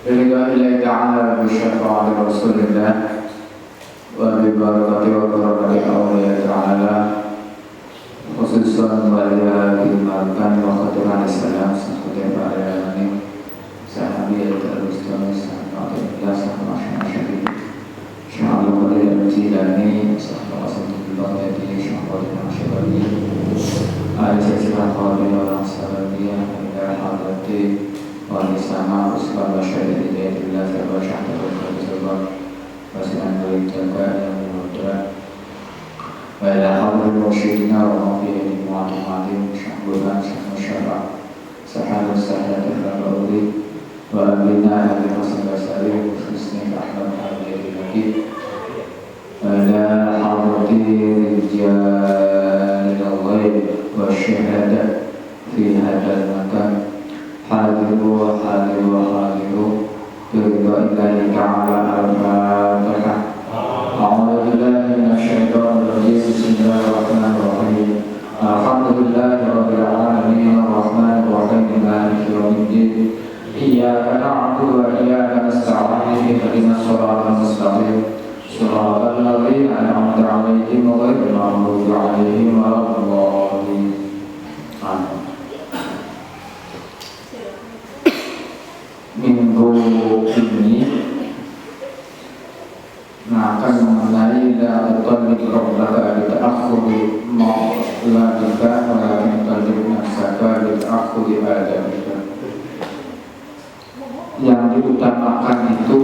Ridha ilahi ta'ala bisyafa'ati Rasulillah wa bibarakati wa karamati awliya ta'ala khususan waliya dimakan wa khaturan islam sahutnya para yamin sahabiyat al-ustaz sahabatullah sahabat masyarakat sya'ala qadiyah jilani sahabat asatullah yadili sahabat masyarakat al-jazirah qadiyah wa sahabiyah ila hadati walisama usman masyarakat idayatullah sahabat syahadatul sahabat wasilan berjaga yang mudah wa ila hadratil mursyidina wa mafiyati mu'adim syahbudan syahmusyara sahabat sahadat al-bawli wa abina hadi hasan basari khususnya ahmad al-yadi lagi wa ila hadratil rijalil ghaib wa syahadat fi hadal makan hadiru Biridha ilahi ta'ala al-fatihah A'udhu billahi minasyaitonir rajim Bismillahirrahmanirrahim Alhamdulillahi rabbil alamin Ar-Rahmanir Rahim Maliki yaumiddin Iyyaka na'budu wa iyyaka nasta'in Ihdinas siratal mustaqim Shiratal ladzina an'amta 'alaihim ghairil maghdubi 'alaihim waladdallin Amin. Minggu ini akan mengenai la tutalliq rabbaka bi ta'akhkhuri ma'ladika walakin tutalliq nafsaka bi ta'akhkhuri adabika. Yang diutamakan itu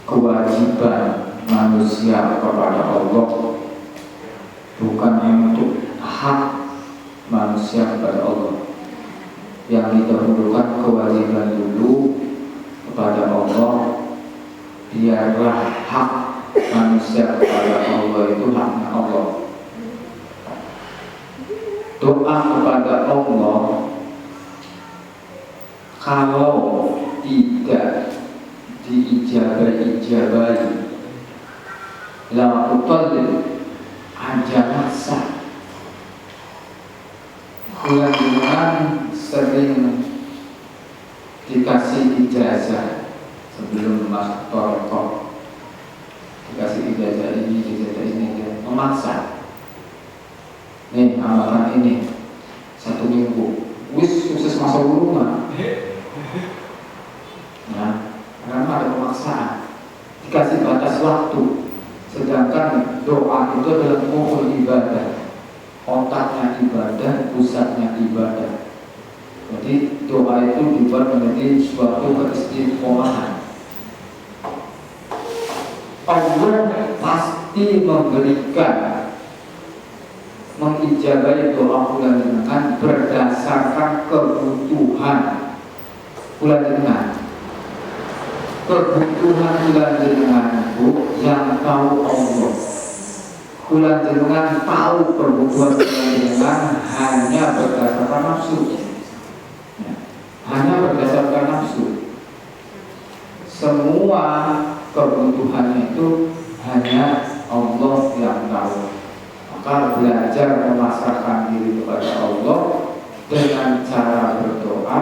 kewajiban manusia kepada Allah, bukan untuk hak manusia kepada Allah. Yang didahulukan kewajiban dulu kepada Allah, biarlah hak manusia kepada Allah itu haknya Allah. Doa kepada Allah kalau tidak diijabahi la utalli aja sah. Bulan sering dikasih ijazah sebelum masuk toreko, dikasih ijazah ini memaksa. Nih amalan ini 1 minggu, wis sukses masuk rumah. Nah, karena ada pemaksaan, dikasih batas waktu. Sedangkan doa itu adalah pokok ibadah, otaknya ibadah, pusatnya ibadah. Jadi doa itu dibuat menjadi suatu keistiqomahan. Allah pasti memberikan, mengijabahi doa bulan dengan berdasarkan kebutuhan bulan dengan. Kebutuhan bulan dengan itu yang tahu Allah. Bulan dengan tahu kebutuhan bulan dengan hanya berdasarkan nafsu. Hanya berdasarkan nafsu. Semua kebutuhannya itu hanya Allah yang tahu. Maka belajar memasrahkan diri kepada Allah dengan cara berdoa,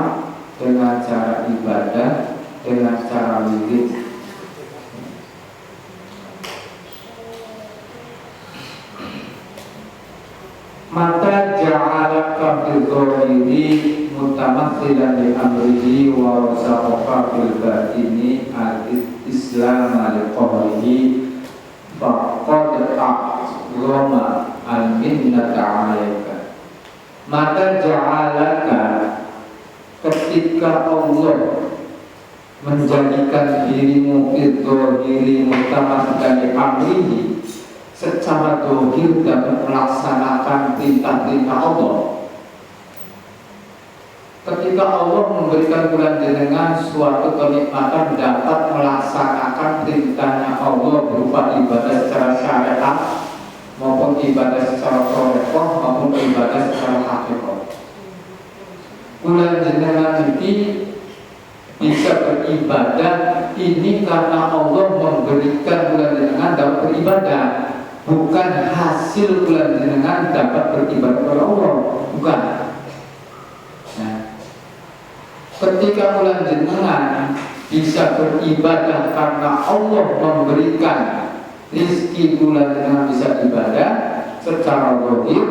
dengan cara ibadah, dengan cara wirid. Mata ja'alaka bil-dhahiri mutamatsilan li amrihi wa razaqaka bil batini al-islam li-qawlihi faqad a'zama al-minnata 'alaika. Mata ja'alaka, ketika Allah menjadikan dirimu bil-dhahiri mutamatsilan li amrihi, secara dohir dapat melaksanakan perintah-perintah Allah. Ketika Allah memberikan bulan dengan suatu kenikmatan dapat melaksanakan perintahnya Allah berupa ibadah secara syariat maupun ibadah secara qadar maupun ibadah secara hakikat. Bulan dengan ini bisa beribadah ini karena Allah memberikan bulan dengan dapat beribadah, bukan hasil bulan dengan dapat beribadah kepada Allah, bukan. Nah, Ketika bulan jenengan bisa beribadah karena Allah memberikan rizki, bulan jenengan bisa ibadah secara zahir.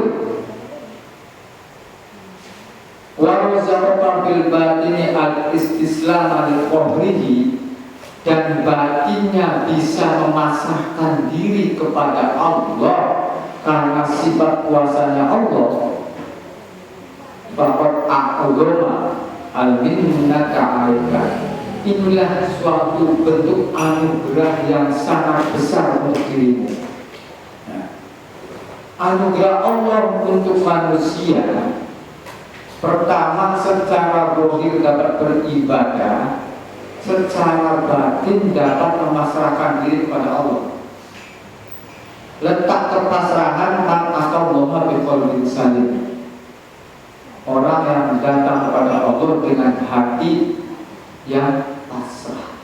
Wa razaqaka bil batini al-istislam al-qahrihi, dan batinnya bisa memasrahkan diri kepada Allah karena sifat kuasanya Allah. Faqad a'udhama al-minnata 'alaika. Inilah suatu bentuk anugerah yang sangat besar untuk dirimu. Anugerah Allah untuk manusia, pertama secara zahir dapat beribadah, secara batin dapat memasrahkan diri kepada Allah. Letak kepasrahan atau Allah biqalbin salim. Orang yang datang kepada Allah dengan hati yang pasrah.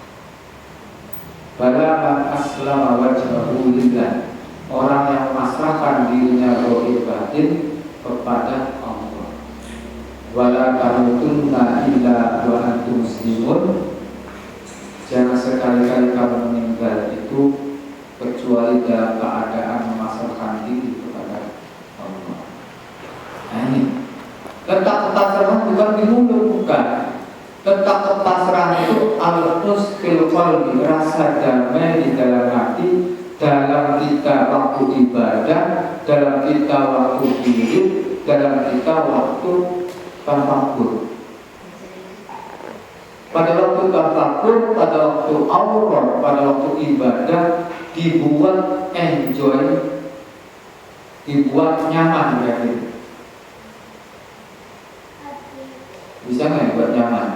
Bala man aslama wajhahu lillah. Orang yang memasrahkan dirinya zahir batin kepada Allah. Wala tamutunna illa wa antum muslimun. Jangan sekali-kali kamu meninggal itu kecuali dalam keadaan memasrahkan diri kepada Allah. Nah ini letak kepasrahan bukan di mulut, bukan. Letak kepasrahan itu al-hus fil qalbi, rasa damai di dalam hati, dalam kita waktu ibadah, dalam kita waktu hidup, dalam kita waktu tafakur. Pada waktu tafakur, pada waktu aurat, pada waktu ibadah dibuat enjoy, dibuat nyaman berarti. Bisa nggak dibuat nyaman?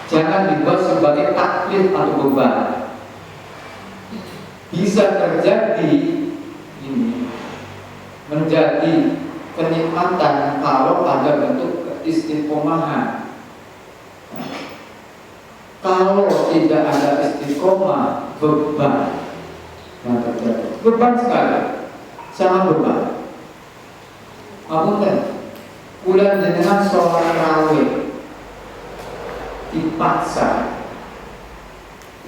Jangan dibuat sebagai taklif atau beban. Bisa terjadi ini menjadi kenikmatan kalau ada bentuk istiqomahan. Kalau tidak ada istiqomah, beban yang terjadi. Beban sekali, sangat beban. Apunten, bulan jenengan sholat raweh dipaksa,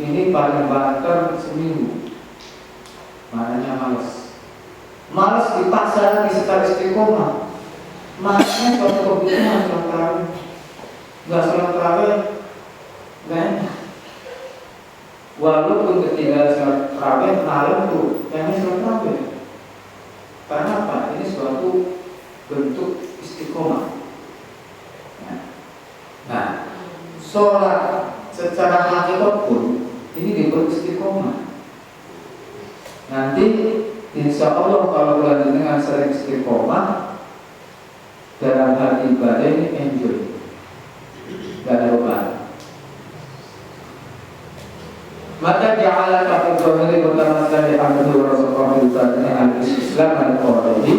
ini paling banter seminggu. Maknanya males dipaksa lagi secara istiqomah. Maknanya suatu kebutuhan sholat raweh. Nggak sholat raweh nggak enak. Walaupun ketika sholat raweh malam tuh yang sholat raweh. Karena apa? Ini suatu bentuk istiqomah. Nah, sholat secara hakikat pun ini disebut istiqomah. Nanti insya Allah kalau bulan dengan sering istiqomah dalam hal ibadah ini enjoy, gak ada beban. Maka ja'ala kafir zahiri bertamaskan di amri rasulullah sallallahu al-islam al-qawli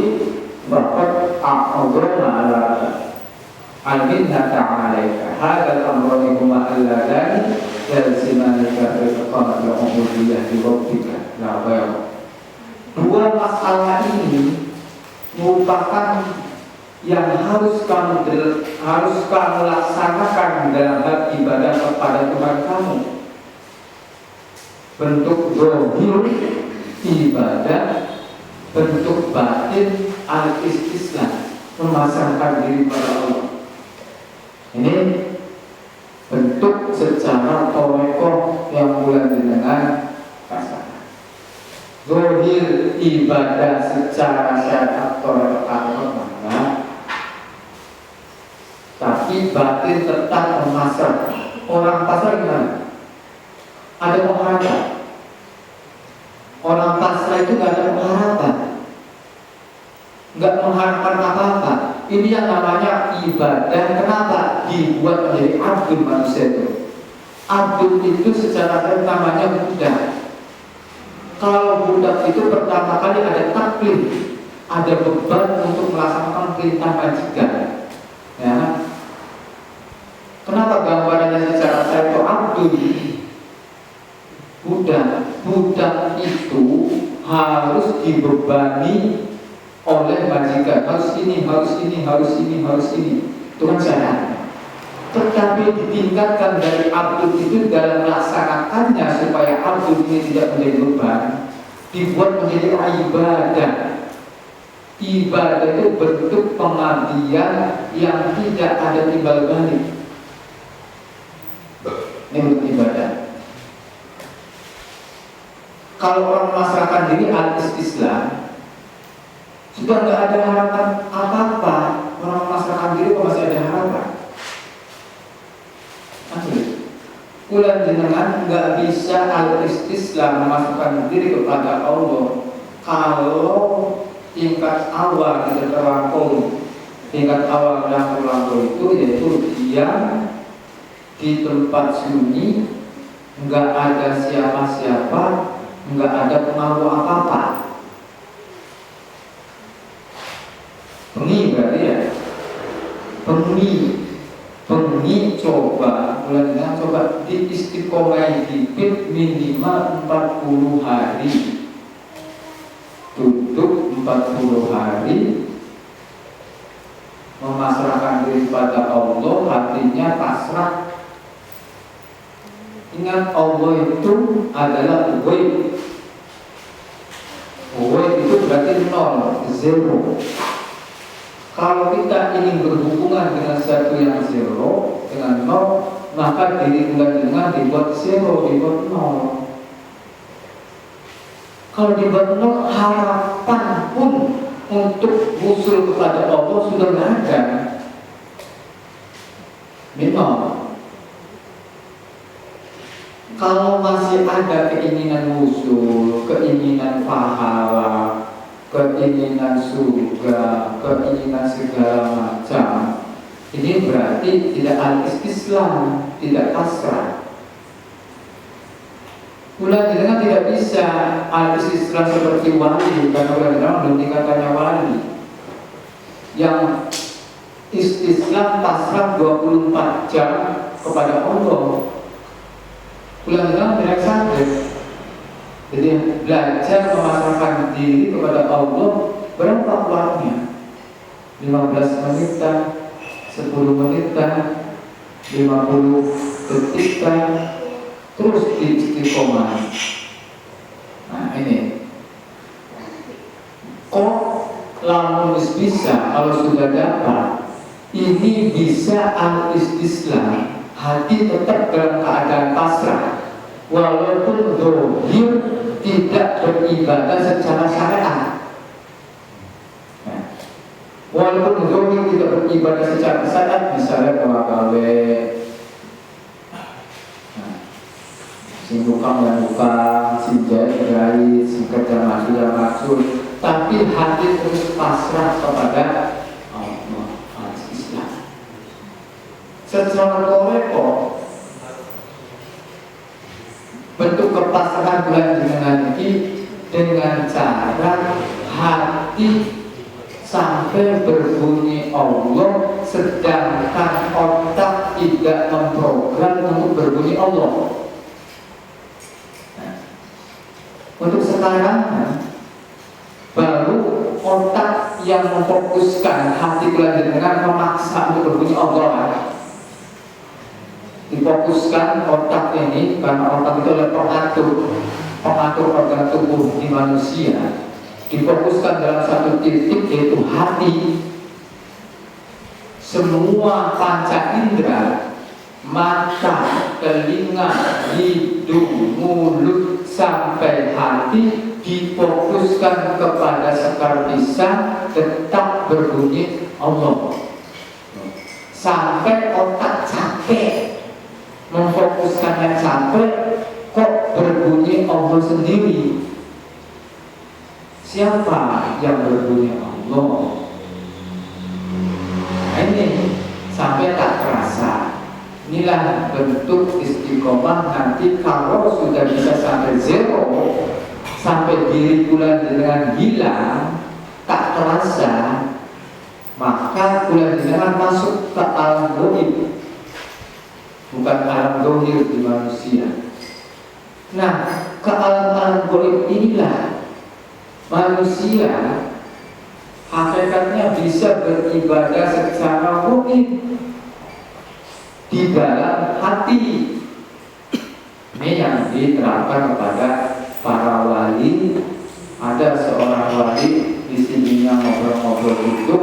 bahwa a'udhuna ala al-minnata 'alaika hadal amrani huma alladani yalzimanika biqamat al-ubudiyyah di rabbika la bayar. Dua masalah ini merupakan yang harus kamu laksanakan dalam hal ibadah kepada Tuhan kamu. Bentuk zahir ibadah, bentuk batin al-istislam, memasrahkan diri pada Allah. Ini bentuk secara torekoh yang bulan dengan pasangan. Zahir ibadah secara syariat torekoh mana, tapi batin tetap memasrah. Orang pasrah gimana? Ada pengharapan. Orang pasrah itu gak ada pengharapan, gak mengharapkan apa-apa. Ini yang namanya ibadah. Kenapa dibuat menjadi abdul manusia itu? Abdul itu secara namanya budak. Kalau budak itu pertama kali ada taklif, ada beban untuk melaksanakan perintah majikan. Ya. Kenapa gambarannya secara saya itu abdul? Budak itu harus dibebani oleh majikan, harus ini. Itu kan syaratnya. tetapi ditingkatkan dari abdul itu dalam melaksanakannya supaya abdul ini tidak menjadi beban, dibuat menjadi ibadah. Ibadah itu bentuk pengabdian yang tidak ada timbal balik. Ini bentuk ibadah. Kalau orang memasrahkan diri al-istislam, sudah nggak ada harapan apa-apa. Orang memasrahkan diri kok masih ada harapan? Kulan jenengan nggak bisa al-istislam memasrahkan diri kepada Allah kalau tingkat awal tidak terlampau. Tingkat awal yang terlampau itu yaitu dia di tempat sunyi, nggak ada siapa-siapa, nggak ada pengaruh apa-apa. Pengi berarti ya. Pengi coba, mulai coba di istiqomah dikit minimal 40 hari. Duduk 40 hari, memasrahkan diri pada Allah, hatinya pasrah. Ingat, Allah itu adalah ghaib. Ghaib itu berarti 0, 0. Kalau kita ingin berhubungan dengan sesuatu yang 0, dengan 0, maka diri dengan dibuat 0, dibuat 0. Kalau dibuat 0, harapan pun untuk usul kepada Allah sudah tidak ada. Memang kalau masih ada keinginan usul, keinginan pahala, keinginan surga, keinginan segala macam, ini berarti tidak al-istislam, tidak pasrah. Ulah jenengan tidak bisa al-istislam seperti wali, karena ulah jenengan belum tingkatannya wali. Yang istislam pasrah 24 jam kepada Allah. Ulah jenengan tidak sadar. Jadi belajar memasrahkan diri kepada Allah berapa waktunya? 15 menitan, 10 menitan, 50 detikan, terus di istiqomah. Nah ini, kok lamun bisa kalau sudah dapat, ini bisa al-istislam, hati tetap dalam keadaan pasrah, walaupun dohir tidak beribadah secara syariat. Walaupun dohir tidak beribadah secara syariat, misalnya gawe sing tukang dan tukang, sing jahit, sing kerja maksud, tapi hati terus pasrah kepada Allah Islam. Secara koreko bentuk kepasrahan bulan jenengan ini dengan cara hati sampai berbunyi Allah, sedangkan otak tidak memprogram untuk berbunyi Allah. Untuk sekarang baru otak yang memfokuskan hati belajar dengan memaksa untuk berbunyi Allah. Difokuskan otak ini karena otak itu adalah pengatur organ tubuh di manusia. Difokuskan dalam satu titik yaitu hati. Semua panca indera, mata, telinga, hidung, mulut sampai hati difokuskan kepada sekar pisang, tetap berbunyi Allah. Sampai otak capek memfokuskannya, sampai kok berbunyi Allah sendiri. Siapa yang berbunyi Allah? Nah ini sampai tak terasa. Inilah bentuk istiqomah nanti kalau sudah bisa sampai 0, sampai diri bulan dengan hilang, tak terasa, maka bulan dengan masuk ke alam gaib, bukan alam dohir di manusia. Nah, ke alam-alam gaib inilah manusia hakikatnya bisa beribadah secara gaib. di dalam hati. Ini yang diterapkan kepada para wali. Ada seorang wali di sininya ngobrol-ngobrol itu,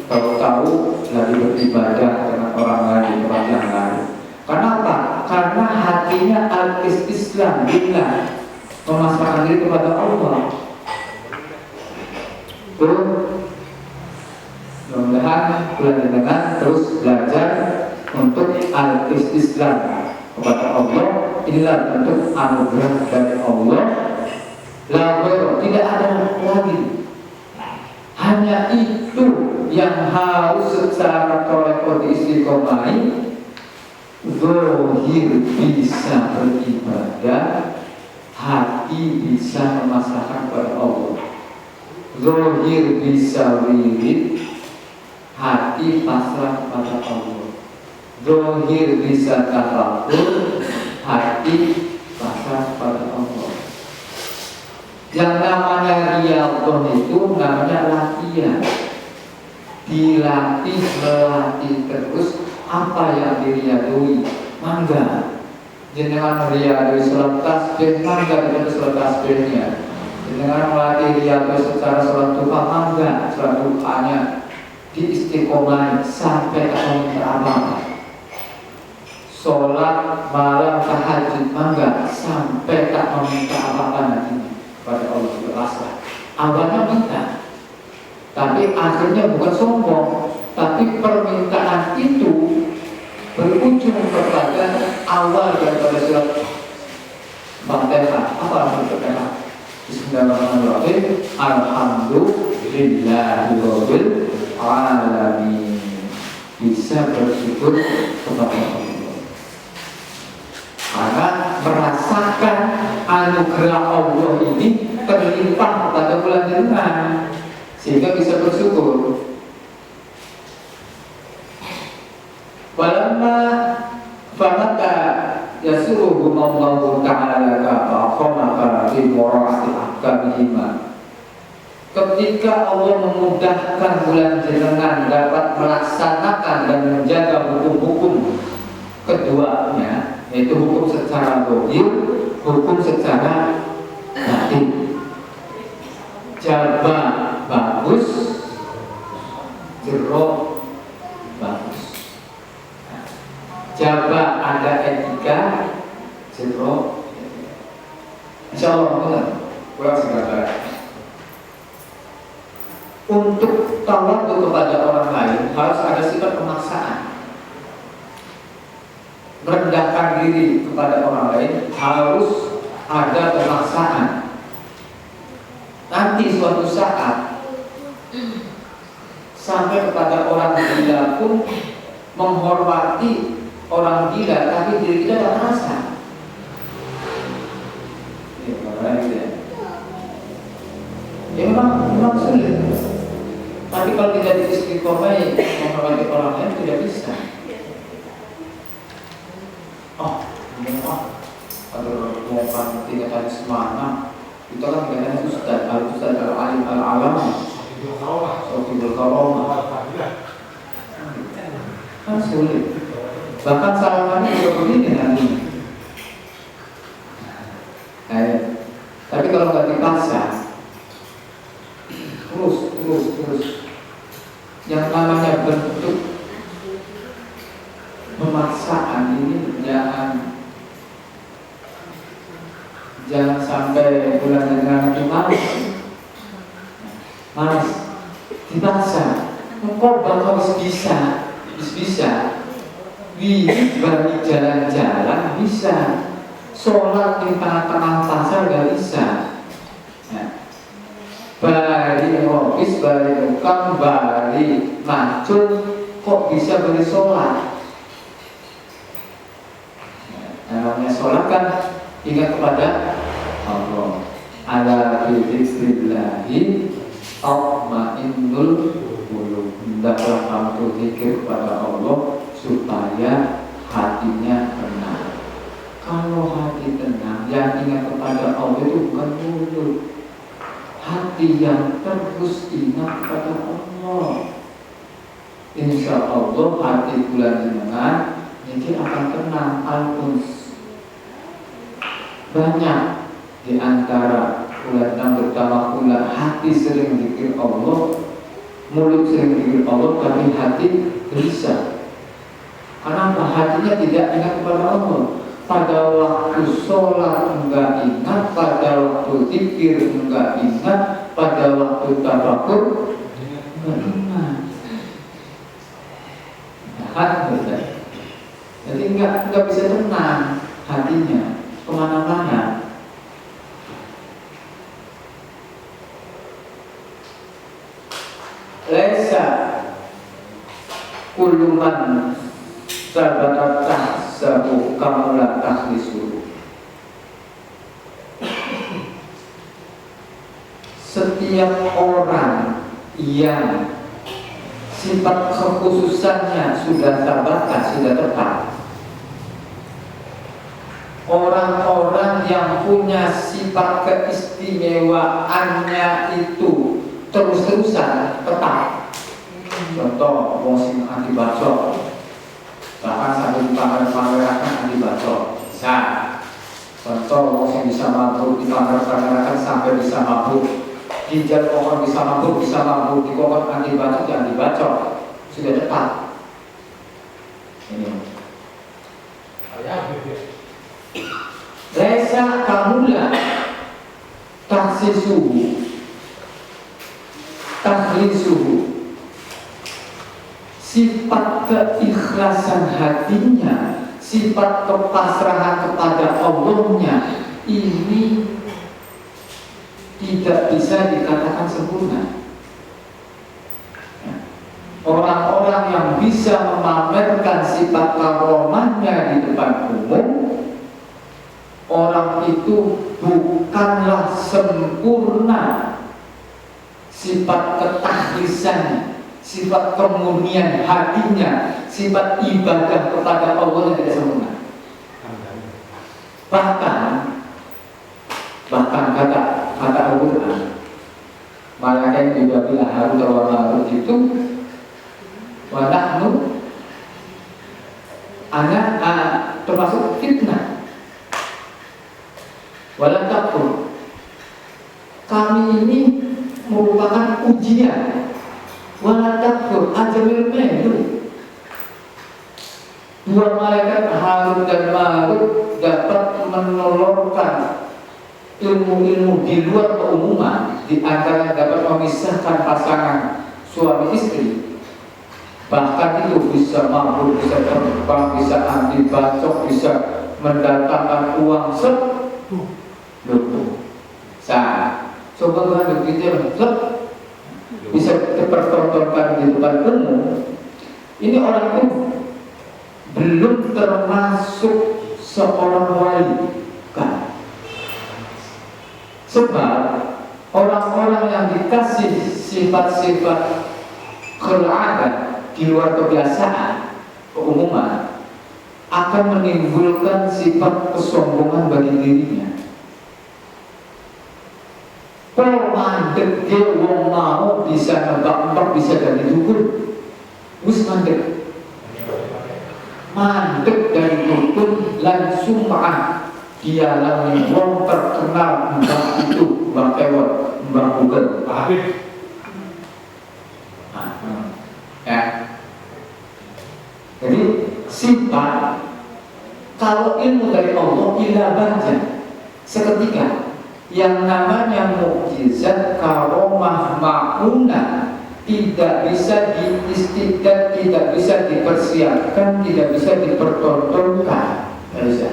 tahu-tahu lagi beribadah dengan orang lain di tempat yang lain. Kenapa? Karena hatinya al-istislam billah, memasrahkan diri kepada Allah. Tuh, mudah-mudahan bulan dengan terus belajar untuk al-istislam kepada Allah. Inilah bentuk anugerah dari Allah. Tidak ada lagi. Hanya itu yang harus secara kolektif istiqomah. Zahir bisa beribadah, hati bisa memasrahkan kepada Allah. Zahir bisa wirid, hati pasrah kepada Allah. Zahir bisa tafakur, hati pasrah kepada Allah. Yang namanya riyadhah itu namanya latihan. Dilatih, melatih terus apa yang diriyadui. Mangga jenengan riyadui sholat tasbih, mangga itu sholat tasbihnya. Jenengan melatih riyadui secara sholat duha, mangga sholat duhanya diistiqomah sampai kamu teramal. Sholat malam tahajud, mangga sampai tak meminta apa-apa nantinya pada Allah berasal. Awalnya minta, tapi akhirnya bukan sombong, tapi permintaan itu berujung kepada awal daripada surat Fatihah. Apa arti Fatihah? Bismillahirrahmanirrahim. Alhamdulillahirabbil alamin. Bisa bersyukur kepada Allah karena merasakan anugerah Allah ini terlimpah pada bulan jenengan, sehingga bisa bersyukur. Walamma famata yasuruhum Allahu ta'ala fa'aqamaka fi mura'ati ahkamihima. Ketika Allah memudahkan bulan jenengan dapat melaksanakan dan menjaga hukum-hukum keduanya, yaitu hukum secara zahir, hukum secara batin. Jaba bagus, jero bagus. Jaba ada etika, jero. Insya Allah benar. Pulang segala. Untuk tawadhu kepada orang lain harus ada sifat pemaksaan. Merendahkan diri kepada orang lain harus ada pemaksaan. Nanti suatu saat sampai kepada orang gila pun menghormati orang gila, tapi diri kita tidak merasa. Ya memang sulit. Tapi kalau tidak istiqomah menghormati orang lain tidak bisa. Kalau bukan 3 kali semangat itu kan kadang ustaz al-alim al-alam Sofidul Karomah kan sulit. Bahkan salamannya juga begini nanti. Tapi kalau nggak dipaksa terus yang namanya bentuk pemaksaan ini jangan sampai bulan dengan itu malas dipaksa. Engkau bakal bisa bagi jalan-jalan bisa, sholat di tengah-tengah pasar gak bisa. Bari ofis, bari ukam, bari macul, kok bisa beri sholat? Namanya sholat kan ingat kepada Allah. Ala bidzikrillahi tatma'innul qulub. Hendaklah kamu zikir kepada Allah supaya hatinya tenang. Kalau hati tenang, yang ingat kepada Allah itu bukan mulut, hati yang terus ingat kepada Allah. Insya Allah hati bulan jenengan jadi akan tenang, alus. Banyak di antara ulat yang pertama ulat hati sering dikir Allah, mulut sering dikir Allah, tapi hati gelisah. Karena hatinya tidak ingat kepada Allah. Pada waktu sholat enggak ingat, pada waktu zikir enggak ingat, pada waktu tafakur enggak ingat. Jadi enggak bisa tenang hatinya kemana-mana. Laisa kullu man sabata tahsabu kamula tahlisu. Setiap orang yang sifat kekhususannya sudah sabata, sudah tepat, orang-orang yang punya sifat keistimewaannya itu terus-terusan tetap. Contoh, wong sing anti bacok, bahkan sampai dipamer-pamerakan anti bacok, bisa. Contoh, wong sing bisa mabuk dipamer-pamerakan sampai bisa mabuk, ginjal kokon bisa mabuk, di kokon anti bacok, ya anti bacok, sudah tetap. Ini. Laisa kamula tahsisuhu tahlisuhu. Sifat keikhlasan hatinya, sifat kepasrahan kepada Allahnya ini tidak bisa dikatakan sempurna. Orang-orang yang bisa memamerkan sifat karomahnya di depan umum, orang itu bukanlah sempurna sifat ketahlisannya, sifat kemurnian hatinya, sifat ibadah kepada Allah yang tidak sempurna. Bahkan kata Al-Quran, malaikat juga bilang Harut wa Marut itu wa nahnu termasuk fitnah. Walau takfur, kami ini merupakan ujian. Walau takfur, ajamil melu. Dua malaikat Harut dan Marut dapat menolorkan ilmu-ilmu di luar keumuman, di antara yang dapat memisahkan pasangan suami istri. Bahkan itu bisa mabuk, bisa terbang, bisa anti bacok, bisa mendatangkan uang coba Tuhan begitu bisa dipertontonkan di depan umum. Ini orang itu belum termasuk seorang wali, kan? Sebab orang-orang yang dikasih sifat-sifat khil'adat di luar kebiasaan, keumuman, akan menimbulkan sifat kesombongan bagi dirinya. Kalau mandek dia wong mau bisa nebak-nebak, bisa jadi dukun, wis mandek dari dukun lan sum'ah, dia lagi wong terkenal mbak itu, mbak Ewot, mbak Google, Pak Habib. Ya. Jadi sifat, kalau ilmu dari Allah ila baja seketika. Yang namanya mukjizat, karomah, ma'unah tidak bisa diistiqdat, tidak bisa dipersiapkan, tidak bisa dipertontonkan. Tidak bisa.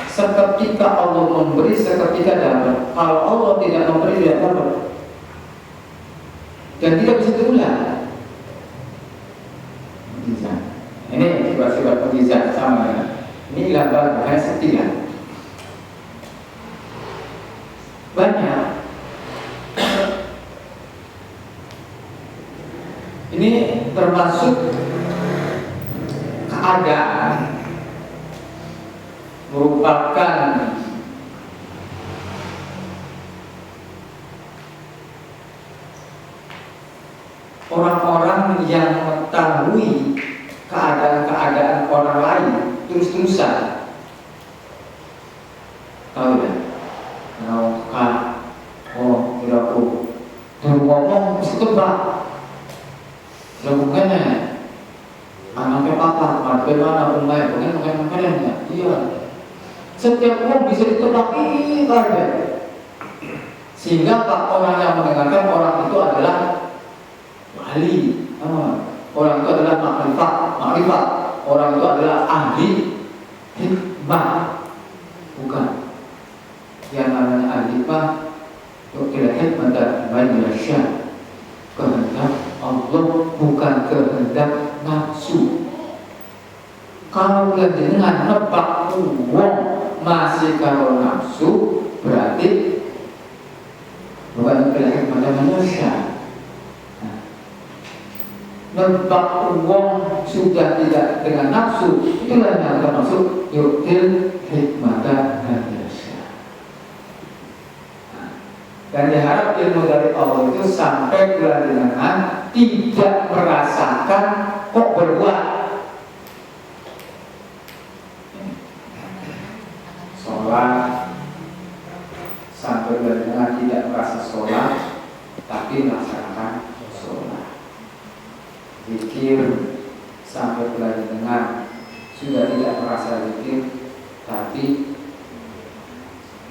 Seketika Allah memberi, seketika dapat. Kalau Allah tidak memberi, tidak dapat. Dan tidak bisa diulang. Mukjizat. Ini sifat-sifat mukjizat sama ya. Ini gambar hanya setia. Banyak. Ini termasuk keadaan merupakan orang-orang yang mengetahui keadaan-keadaan orang lain terus-terusan. Tahu ya? Kalau kira-kira baru ngomong mesti tebak. Lakukan ya. Anaknya papa, bagaimana umai, bagaimana iya. Setiap orang bisa ditebak ada. Sehingga orang yang mendengarkan orang itu adalah wali. Orang itu adalah makrifat. Orang itu adalah ahli hikmah. Bukan. Yang namanya ahli hikmah kira hikmah dan manusia. Kehendak Allah bukan kehendak nafsu. Kalau dengan nebak uang masih kalau nafsu, berarti bukan hikmah dan manusia. Nebak uang sudah tidak dengan nafsu, itulah yang termasuk yuktil hikmah dan manusia. Dan diharap ilmu dari Allah itu sampai bulan dengan tidak merasakan kok berbuat. Sholat sampai bulan dengan tidak merasa sholat, tapi melaksanakan sholat. Zikir sampai bulan dengan sudah tidak merasa zikir, tapi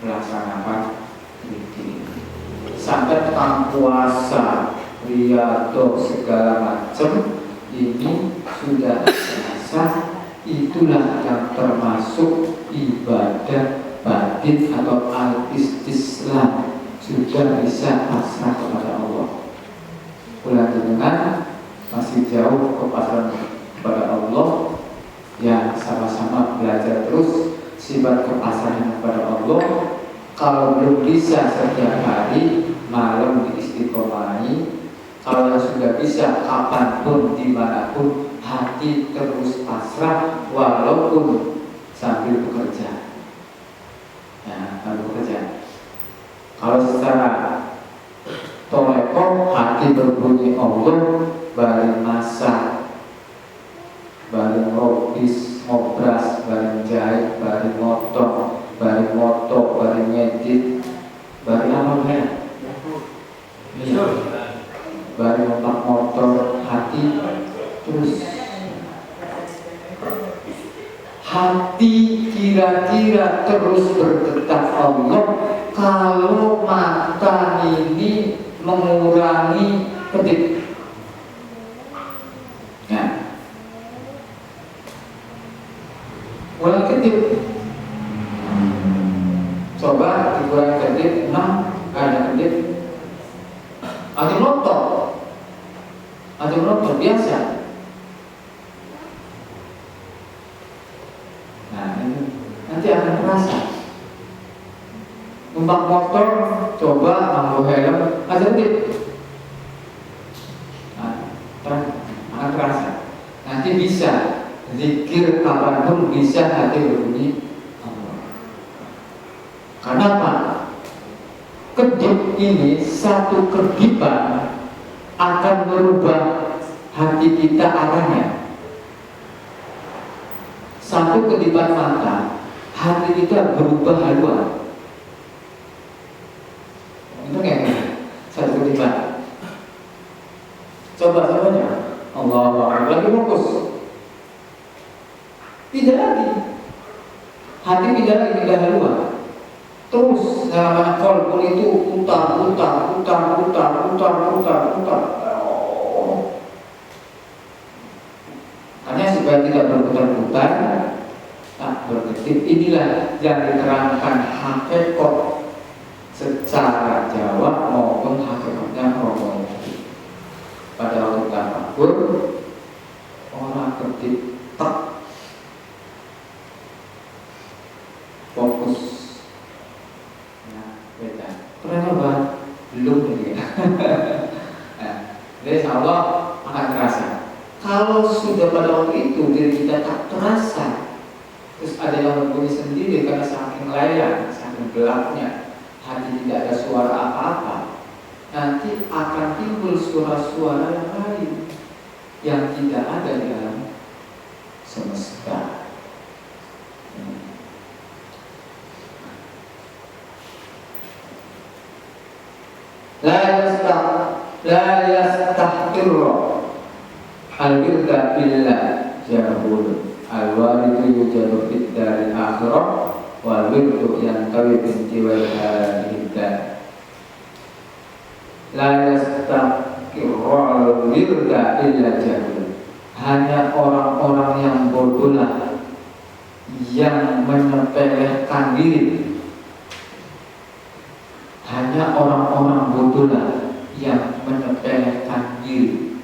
melaksanakan zikir. Sampai tentang puasa, riyadhah segala macam ini sudah terasa, itulah yang termasuk ibadah batin atau al-istislam, sudah bisa pasrah kepada Allah. Bulan dengan masih jauh kepasrahan kepada Allah, ya sama-sama belajar terus sifat kepasrahan kepada Allah. Kalau belum bisa setiap hari malam diistiqomahi, kalau sudah bisa kapanpun dimanapun hati terus pasrah walaupun sambil bekerja. Ya, sambil bekerja. Kalau secara tolekoh hati berbunyi Allah, bareng masak, bareng robis, ngobras, bareng jahit, bareng motong, bareng moto, bareng ngedit, bareng apa ya? Bareng otak motor, hati terus. Hati kira-kira terus berdetak Allah kalau mata ini mengurangi kedip. Ya. Ulang kedip. Coba dikurangi kedip, ada kedip. Anjing lontong biasa. Nah ini nanti akan terasa. Numpak motor, coba ambil helm, ada kedip. Nah, akan terasa. Nanti bisa zikir kapanpun bisa hati berbunyi. Kenapa? Kedip ini satu kedipan akan merubah hati kita arahnya. Satu kedipan mata, hati kita berubah haluan. Itu kayak satu kedipan. Coba semuanya. Allahu Akbar, lagi fokus. Tidak lagi. Hati tidak lagi pindah haluan. Terus namanya kolbun itu putar. Karena supaya tidak berputar-putar, tak berkedip. Inilah yang diterangkan hakikat secara Jawa maupun hakikatnya Romo. Pada waktu tafakkur orang kedip tak fokus. Kenapa? Belum lagi. Nah, jadi Allah akan terasa. Kalau sudah pada waktu itu diri kita tak terasa, terus ada yang berbunyi sendiri karena saking layar, saking gelapnya, hati tidak ada suara apa-apa, nanti akan timbul suara-suara yang lain yang tidak ada di dalam semesta. La yastahqirra al-wirda illa jahul al-walidu yujadu fid dari akhirah wal wirdu yantawi binti wal hiddah. La yastahqirra al-wirda illa jahul, hanya orang-orang yang bodohlah yang menyepelekan diri. Hanya orang-orang bodohlah yang menyepelekan diri.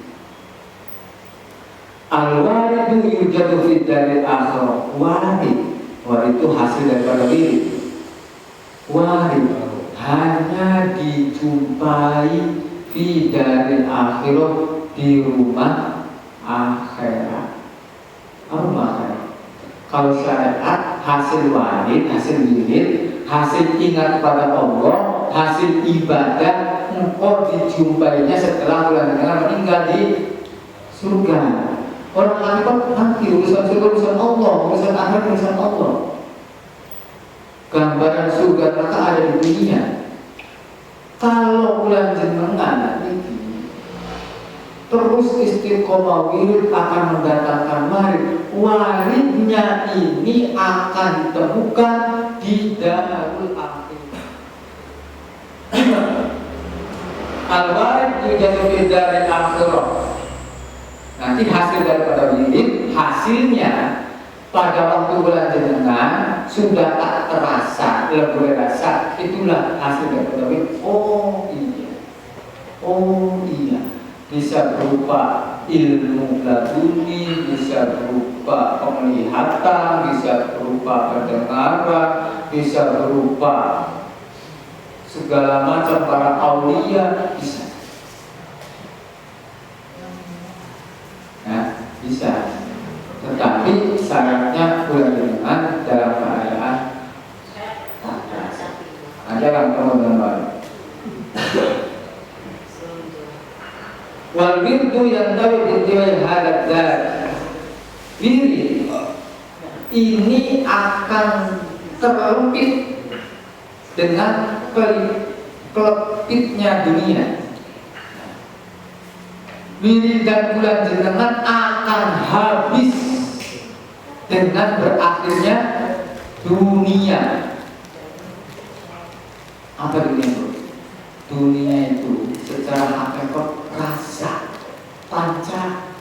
Al-waridu yujadu fid dari akhirah. Warid itu hasil daripada diri. Warid hanya dijumpai fi dari akhirah, di rumah akhirat. Apa maknanya? Kalau syariat hasil warid, hasil wirid, hasil ingat pada Allah, hasil ibadah, engkau dijumpainya setelah bulan meninggal di surga. Orang akhirat nanti urusan surga urusan Allah, urusan akhirat urusan Allah. Gambaran surga neraka ada di dunia. Kalau bulan jenengan ini terus istiqomah wirid akan mendatangkan warid. Waridnya ini akan ditemukan di darul akhirah. Al-warid yujadu fi daril akhirah. Nanti hasil daripada wirid, hasilnya pada waktu bulan jenengan sudah tak terasa, lebih rasa, itulah hasil daripada wirid. Oh iya, bisa berupa ilmu laduni, bisa berupa penglihatan, bisa berupa pendengaran, bisa berupa segala macam para aulia, bisa. Bisa. Tetapi syaratnya bulan jenengan dalam keadaan ada yang teman-teman. Wal wirdu yantawi bintiwai hadat dar. Wirid ini akan terlempit dengan kelepitnya dunia. Wirid dan bulan jenengan akan habis dengan berakhirnya dunia. Apa dunia itu? Dunia itu secara hakikat rasa panca.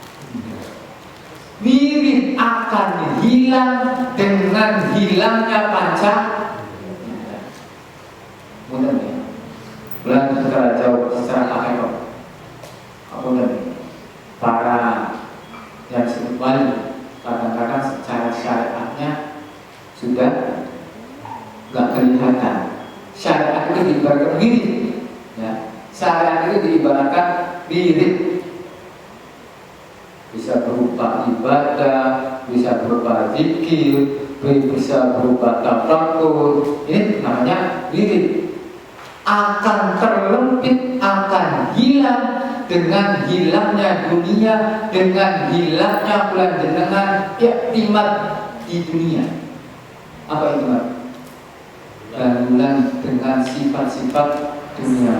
Wirid akan hilang dengan hilangnya panca. Mudah ya? Bulan secara jauh secara hakikat. Apa para yang disebut wali kadang-kadang secara syariatnya sudah nggak kelihatan. Syariat itu diibaratkan wirid, ya. Syariat itu diibaratkan wirid, bisa berupa ibadah, bisa berupa zikir, bisa berupa tafakkur. Ini namanya wirid. Akan terlempit, akan hilang dengan hilangnya dunia, dengan hilangnya bulan jenengan iktimat di dunia. Apa iktimat? Bulan dengan sifat-sifat dunia.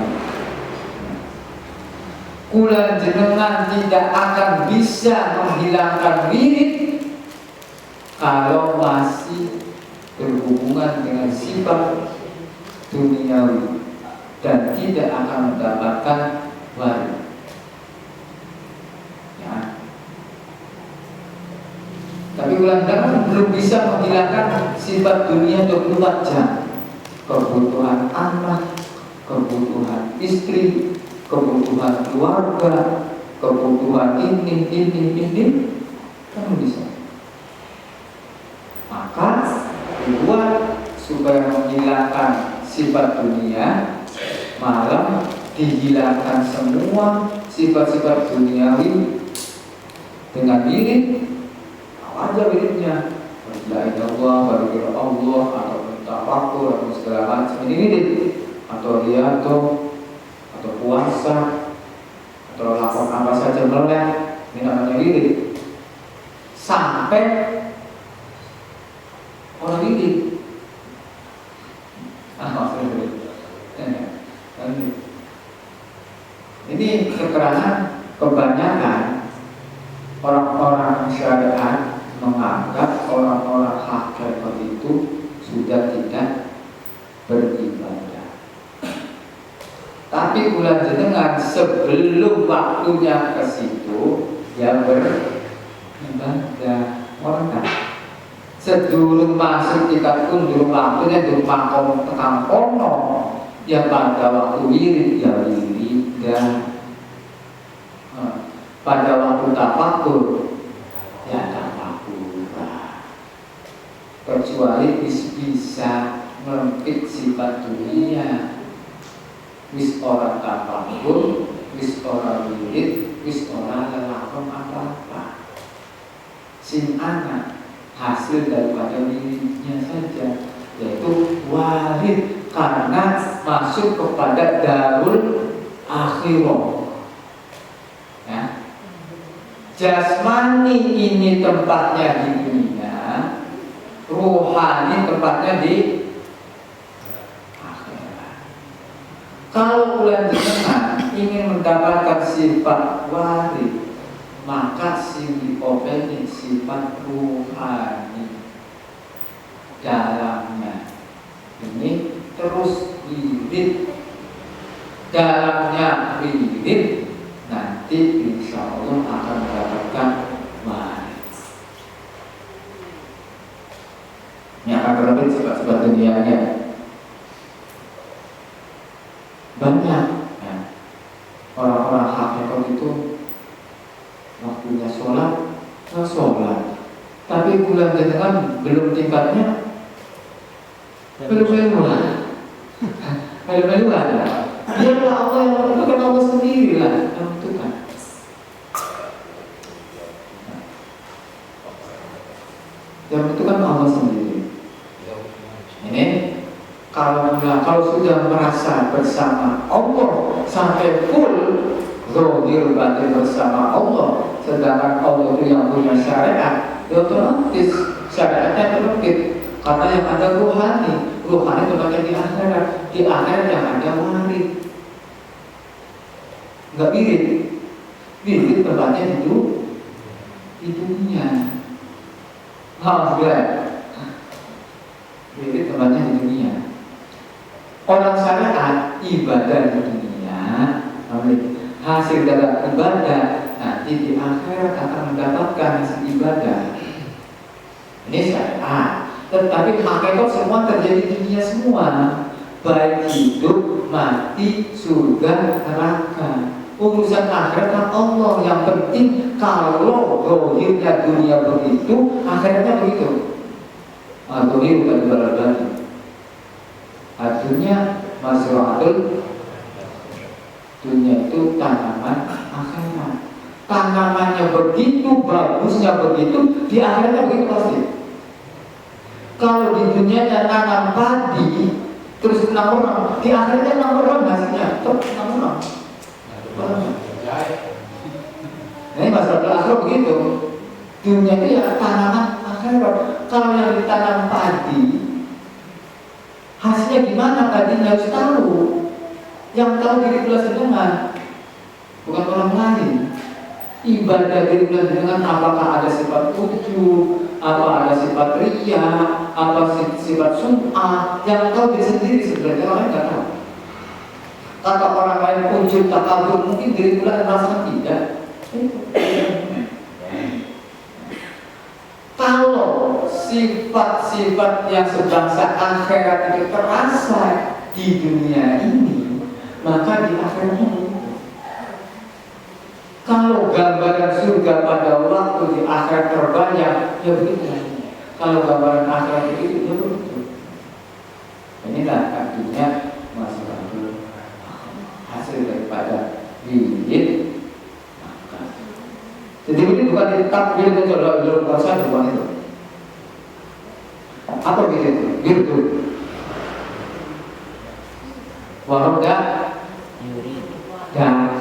Bulan jenengan tidak akan bisa menghilangkan wirid kalau masih berhubungan dengan sifat duniawi dan tidak akan mendapatkan warid. Ya. Tapi bulan jenengan belum bisa menghilangkan sifat dunia 24 jam. Kebutuhan anak, kebutuhan istri, kebutuhan keluarga, kebutuhan ini kan bisa. Maka dibuat supaya menghilangkan sifat dunia, malam dihilangkan semua sifat-sifat duniawi dengan wirid. Apa aja wiridnya? La ilaha illallah, baru Allah, atau tafakkur, atau segala macam ini wirid, atau riyadah, atau puasa, atau lakon apa saja melek, ini namanya wirid. Sampai HP orang ini. Ini keterangan kebanyakan orang-orang syariat menganggap orang-orang hakikat itu sudah tidak beribadah. Tapi bulan jenengan sebelum waktunya ke situ ya beribadah. Orang sedulur masuk kita pun dulu waktunya dulu makom tekang kono ya pada waktu wirid ya wirid dan pada waktu tafakur ya tafakur, kecuali bisa melempit sifat dunia. Wis orang tafakur, wis orang wirid, wis orang lelakon apa-apa. Sing anak hasil daripada wiridnya saja, yaitu warid, karena masuk kepada darul akhirah. Ya. Jasmani ini tempatnya di dunia, ruhani tempatnya di akhirat. Kalau bulan jenengan ingin mendapatkan sifat warid, maka diopenin sifat ruhani dalamnya. Ini terus wirid, dalamnya wirid, nanti insya Allah akan mendapatkan waris. Ini akan berbeda sifat-sifat dunianya. Banyak ya, orang-orang hakikat itu waktunya sholat, tapi bulan jenengan belum tingkatnya, belum meluah. Biarlah Allah yang menentukan, Allah sendiri lah yang menentukan. Yang menentukan Allah sendiri. Ini kalau sudah merasa bersama Allah sampai full zahir batin bersama Allah, sedangkan Allah itu yang punya syariat, ya otomatis syariatnya terlebih. Karena yang ada ruhani tempatnya di akhirat yang ada warid. Enggak wirid tempatnya di dunia. Wirid tempatnya di dunia. Orang syariat ibadah di dunia, hasil dalam ibadah nanti di akhirat akan mendapatkan hasil ibadah. Ini syariat. Tetapi hakikat semua terjadi di dunia semua, baik hidup, mati, surga, neraka. Urusan akhirat kan Allah. Yang penting kalau zahirnya dunia begitu, akhiratnya begitu. Zahir bukan balik. Artinya masrahatul dunia itu tanaman akhirat. Tanamannya begitu, bagusnya begitu, di akhiratnya begitu pasti. Kalau di dunia tanam padi terus 6 orang, di akhirnya 6 orang hasilnya tetap 6 orang. Nah, ini masalah akhirat begitu. Dunia itu ya tanaman akhirat. Kalau yang ditanam padi, hasilnya gimana padinya harus tahu. Yang tahu diri bulan jenengan, bukan orang lain. Ibadah diri bulan jenengan apakah ada sifat ujub, apa ada sifat ria, apa sifat sum'ah, yang tahu diri sendiri sebenarnya orang lain nggak tahu. Kata orang lain ujub, takabur, mungkin diri bulan merasa tidak. Kalau sifat-sifat yang sebangsa akhirat itu terasa di dunia ini, maka di akhiratnya begitu. Kalau gambaran surga pada waktu di akhirat terbayang, ya begitu. Kalau gambaran akhirat begitu, ya begitu. Inilah artinya masalah hasil daripada wirid. Jadi ini bukan ditakbir itu dalam bahasa, bukan itu. Apa wirid? Wirid itu waroda datang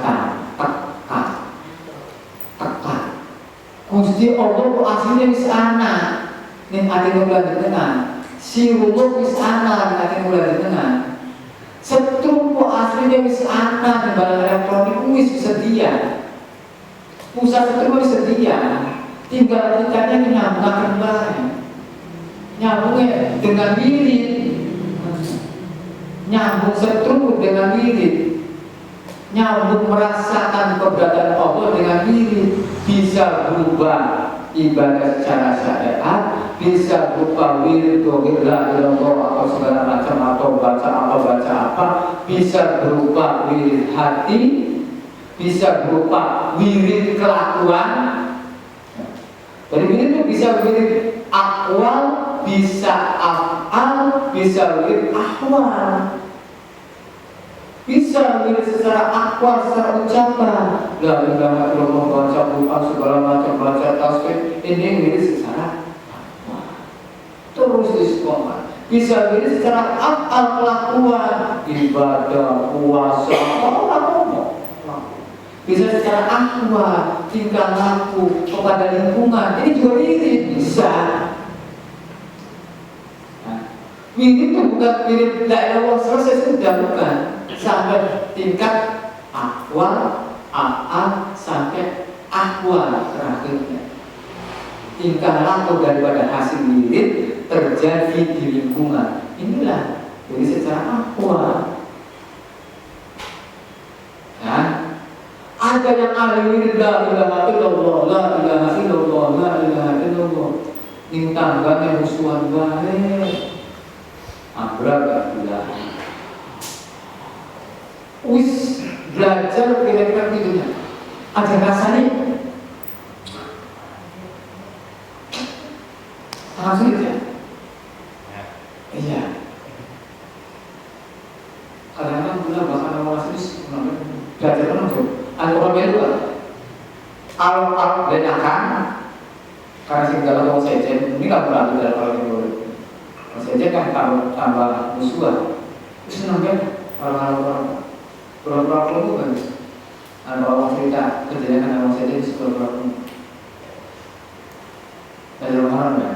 tekan Gusti Allah ku aslinya wis ana ning ati kula jenengan. Si rulo wis ana ning ati kula jenengan. Setrum ku aslinya wis ana ning barang elektronik wis sedia. Pusat setrum wis sedia. Tinggal tingkatnya nyambungkan bae. Nyambungnya dengan wirid. Nyambung setrum dengan wirid. Nyambung merasakan keberadaan Allah dengan wirid. Bisa berubah ibadah secara syariat, bisa berupa wirid dohir la ilallah atau segala macam atau baca apa, bisa berupa wirid hati, bisa berupa wirid kelakuan. Jadi wirid itu bisa wirid akwal, bisa af'al, bisa wirid ahwal. Bisa wirid secara akwal, secara ucapan. La ilaha illallah, baca Quran segala macam, baca tasbih. Ini wirid secara akwal. Terus disekolahkan. Bisa wirid secara af'al, kelakuan, ibadah, puasa, apa ngomong. Bisa secara ahwal, tingkah laku kepada lingkungan. Ini juga wirid bisa. Wirid itu bukan wirid la ilaha selesai sudah, bukan. Sampai tingkat akwal, af'al, sampai ahwal terakhirnya. Tingkah laku daripada hasil wirid terjadi di lingkungan. Inilah jadi secara akwal. Nah, ada yang ahli wirid la ilaha illallah, la ilaha illallah, la ilaha illallah. Ning tanggane musuhan bae. Abrak bilang wis belajar kira-kira gitunya. Ada rasanya sangat sulit ya? Iya. Kadang-kadang gula bahkan orang asli belajar penuh tuh. Ada orang baru kan? Al bedakan karena segala mau sejen ini kan berarti dalam hal ini boleh. Sejen kan tambah musuhan. Itu senang kan orang-orang pura-pura kelompok kan? Ada orang cerita kejadian kan orang sejen di pura-pura kelompok. Dari orang ya.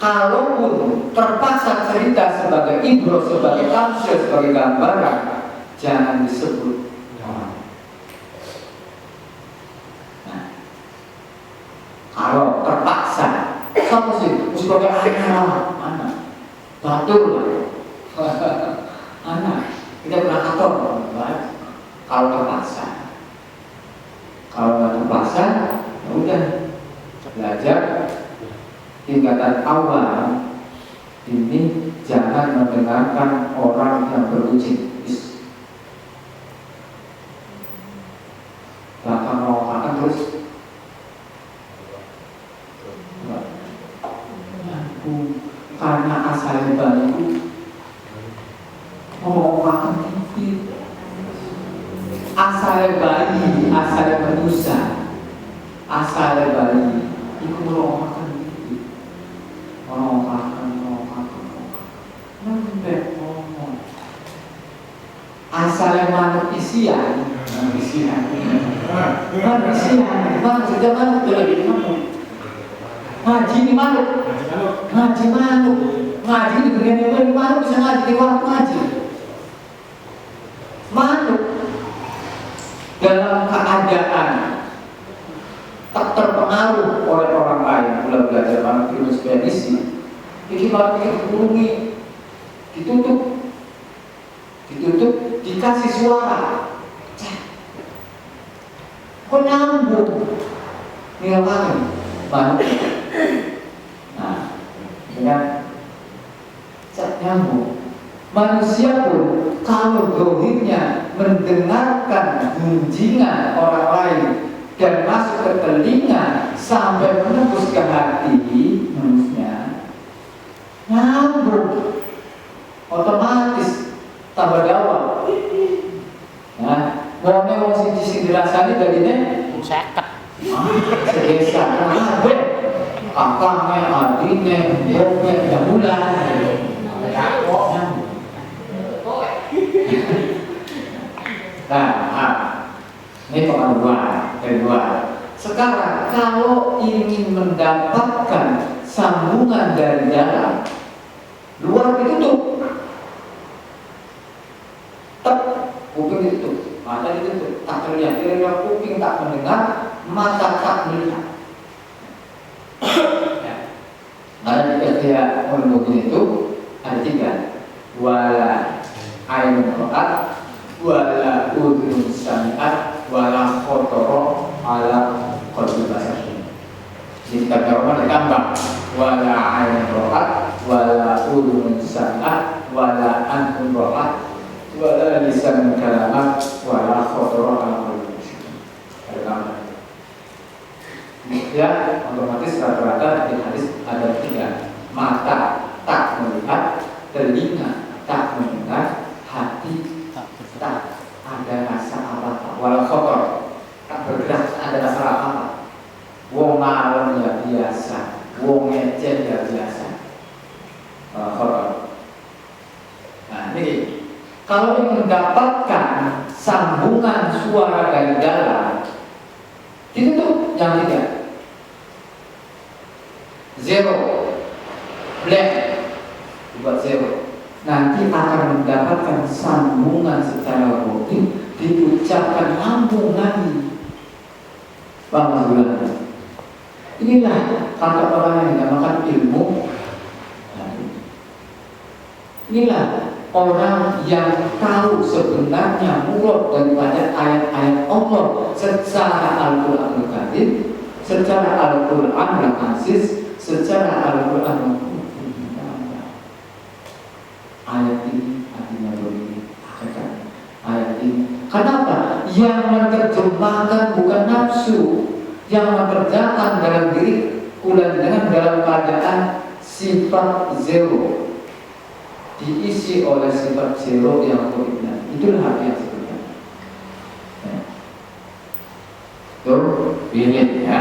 Kalaupun terpaksa cerita sebagai ibro, sebagai tamsil, sebagai gambaran, jangan disebut nama. Nah, kalau terpaksa, sama sih, sebagai anak, mana? Batur lah, anak. Kita pernah kantor, kalau terpaksa. Kalau nggak terpaksa, ya udah belajar. Tingkatan awal ini jangan mendengarkan orang yang berucing. Bahkan mengatakan terus karena asal bayi mengatakan itu asal bayi, asal manusia, asal bayi itu mengatakan asalnya manuk isian, maksudnya manuk itu lagi manuk. Ngaji di manuk, ngaji di bagian manuk bisa ngaji di waktu ngaji. Manuk dalam keadaan tak terpengaruh oleh orang lain, mulai belajar manuk ilmu spesies. Ini baru dikurungi, ditutup, dikasih suara, kok nyambung, ngapain? Manuk, nah, dengan nyambung. Manusia pun kalau dohirnya mendengarkan gunjingan orang lain dan masuk ke telinga sampai menembus ke hati manusia, nyambung, otomatis tambah dakwah. Nah, mau sing dirasani dadine seket. Sedesa kabeh. Kakangnya, adine, mboknya, ya bulan. Nah, ini pengaruhan kedua. Sekarang kalau ingin mendapatkan sambungan dari dalam, luar ditutup, kuping ditutup, mata ditutup, tak terlihat, kira-kira kuping tak mendengar, mata tak melihat. Karena di ikhya ulumuddin itu ada 3, wala ainun ra'at, wala udhun sami'at, wala khotoro ala qalbi basar. Jadi kata orang ditambah wala ainun ra'at, wala udhun sami'at, wala anhum ra'at, wala lisan kalamat, wala khotoro ala qalbi basar. Ada tambah. Ya, otomatis rata-rata di hadis ada 3, mata tak melihat, telinga tak mendengar, hati tak ada rasa apa-apa, walau kotor, tak bergerak, tak ada rasa apa-apa. Wong ngalor ya biasa, wong ngecen ya biasa, kotor. Nah ini, kalau ingin mendapatkan sambungan suara dari dalam, itu tuh yang 3. Zero, blank, buat zero. Nanti akan mendapatkan sambungan secara rutin, diucapkan lambung lagi. Bang Mas, inilah kata orang yang dinamakan ilmu. Inilah orang yang tahu sebenarnya murad daripada ayat-ayat Allah secara Al-Quran Al-Karim, secara Al-Quran Al-Aziz, secara Al-Quran. Ayat ini artinya begini, ayat ini. Kenapa? Yang menerjemahkan bukan nafsu, yang mengerjakan dalam diri kulan dengan dalam keadaan sifat zero, diisi oleh sifat zero yang dominan. Itulah hati yang sebenarnya. Tuh, pilih ya.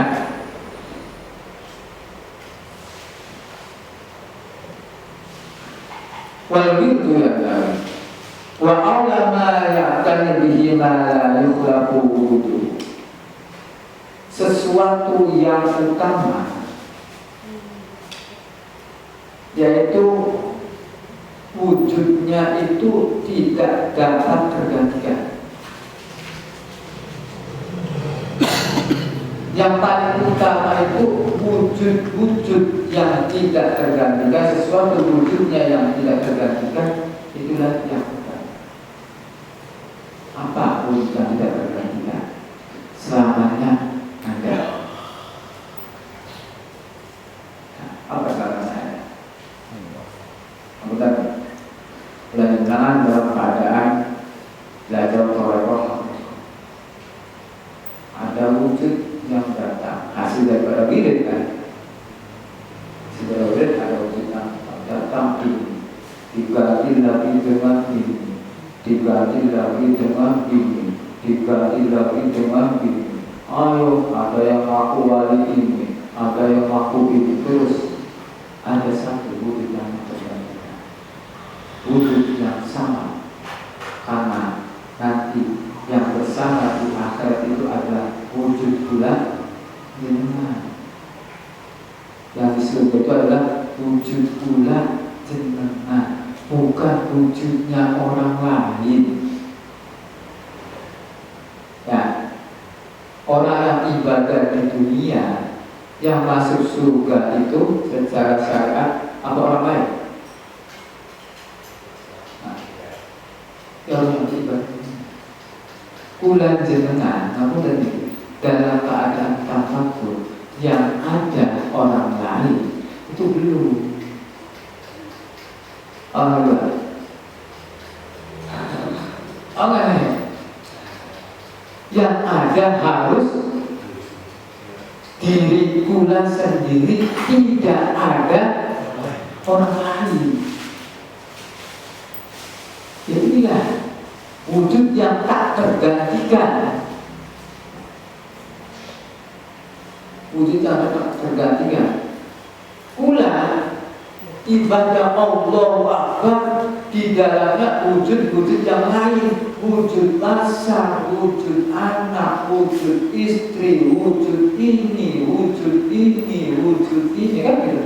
Wal wirdu ya wa awla ma ya'tani bihi ma la yukhlaqu wudu. Sesuatu yang utama yaitu wujudnya itu tidak dapat tergantikan. Yang paling utama itu wujud-wujud yang tidak tergantikan, sesuatu wujudnya yang tidak tergantikan, itulah yang utama. Apa wujud yang tidak tergantikan? Selamanya ada. Nah, apa kata saya? Aku tadi belajar dalam keadaan belajar torekoh, ada wujud yang datang hasil daripada wirid kan. Hasil wirid ada wujud yang datang ini, diganti lagi dengan ini, diganti lagi dengan ini, diganti lagi dengan ini. Ayo, ada yang ngaku wali ini, ada yang ngaku ini, terus ada satu wujud yang tergantikan, wujud yang sama, karena nanti yang bersama di akhirat itu adalah wujud pula jenengan. Yang disebut itu adalah wujud pula jenengan, bukan wujudnya orang lain. Ya, orang yang ibadah di dunia, yang masuk surga itu secara syariat apa orang lain? Nah, orang yang ibadah kulan jenengan, namun tadi dalam keadaan tafakur yang ada orang lain itu belum. Yang ada harus diri kulan sendiri, tidak ada orang lain. Inilah wujud yang tak tergantikan, wujud yang tak tergantikan. Kula ibadah Allahu Akbar di dalamnya wujud-wujud yang lain, wujud masa, wujud anak, wujud istri, wujud ini, wujud ini, wujud ini, kan gitu.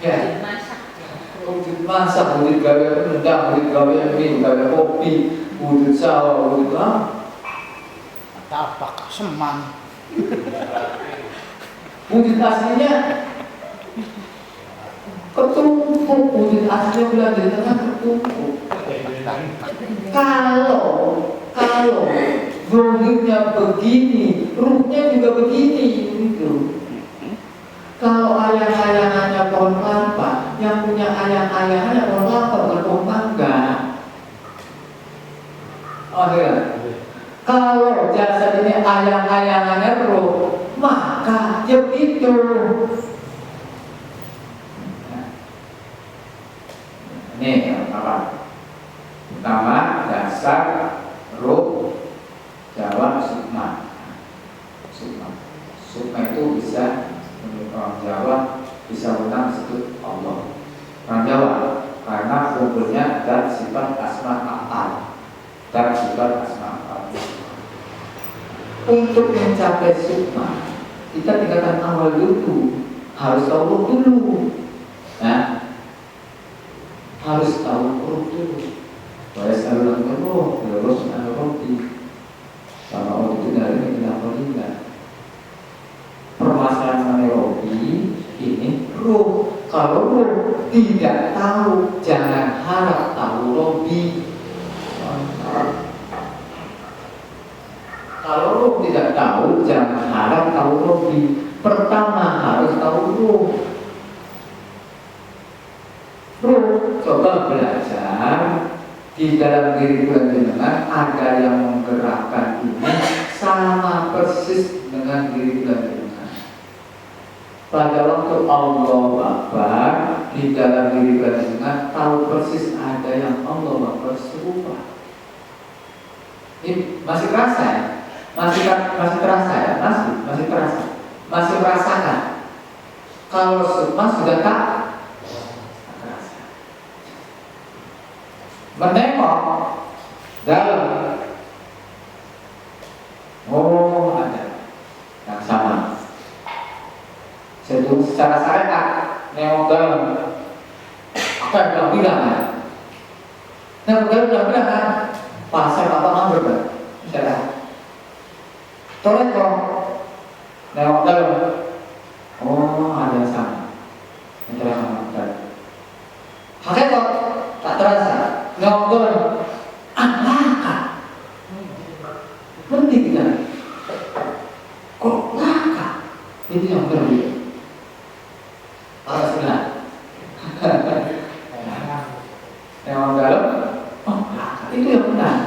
Ya, wujud masak, wujud gawe rendang, wujud gawe mie, gawe kopi, wujud sawah, wujud apa seman. Wujud aslinya ketumpuk, wujud aslinya bulan di tengah ketumpuk. Kalau zahirnya begini, ruhnya juga begini gitu. Kalau ayang-ayangannya pohon kelapa, yang punya ayang-ayangannya pohon kelapa bukan pohon mangga. Oh iya. Kalau jasad ini ayang-ayangannya roh, maka dia begitu. Ini apa? Pertama, dasar roh Jawa sukma. Sukma itu bisa menurut orang Jawa bisa menang disebut Allah. Orang Jawa karena kumpulnya dan sifat asma af'al. Dan sifat asma af'al. Untuk mencapai sukma, kita tingkatan awal dulu harus tahu roh dulu. Nah, harus tahu roh dulu. Bahwa saluran roh, terus ada roti. Sama Allah itu dari ini kenapa tidak? Permasalahan mengenai roti ini roh. Kalau roh tidak tahu, jangan harap tahu roti. Kalau roh tidak tahu, jangan harap tahu roti. Pertama harus tahu roh. Roh, coba belajar di dalam diri jenengan ada yang menggerakkan ini sama persis dengan diri jenengan. Pada waktu Allah Akbar di dalam diri jenengan tahu persis ada yang Allah Akbar serupa. Ini masih terasa ya? Masih terasa ya? Masih terasa. Masih merasakan. Kalau semua sudah tak terasa. Menengok dalam. Oh, ada yang sama. Secara syariat nengok dalam. Apa bilang kan? Nengok dalam bilang kan? Pasar apa ngambil kan? Misalnya tolong kok nengok dalam. Oh, ada yang sama. Yang terasa makan. Hakikat tak terasa. Nengok dalam. Laka. Penting kita. Kok laka? Itu yang berbeda. Alhamdulillah. Nengok dalam. Oh, laka. Itu yang benar.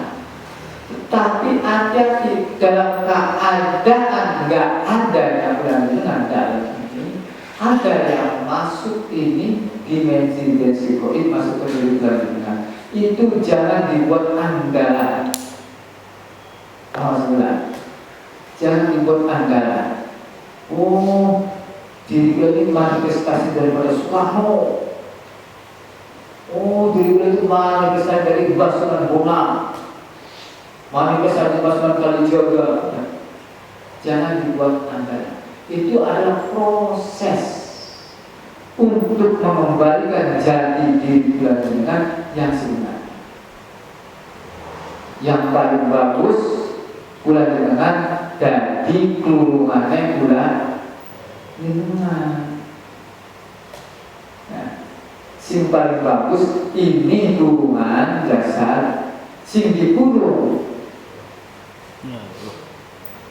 Tapi hati-hati dalam keadaan nggak ada yang berhubungan dalam ini, ada yang masuk ini dimensi goib masuk ke diri berhubungan. Itu jangan dibuat andalan. Alhamdulillah. Jangan dibuat andalan. Oh, diri ini manifestasi daripada Soekarno. Oh, diri itu manifestasi dari Basuhan Bonang. Manifestasi pasukan Kalijaga. Jangan dibuat andalan. Itu adalah proses untuk mengembalikan jati diri dengan yang sebenarnya. Yang paling bagus bulan dengan dari kelurungannya bulan dengan. Nah, sing paling bagus ini kelurungan jasad, sing dikurung.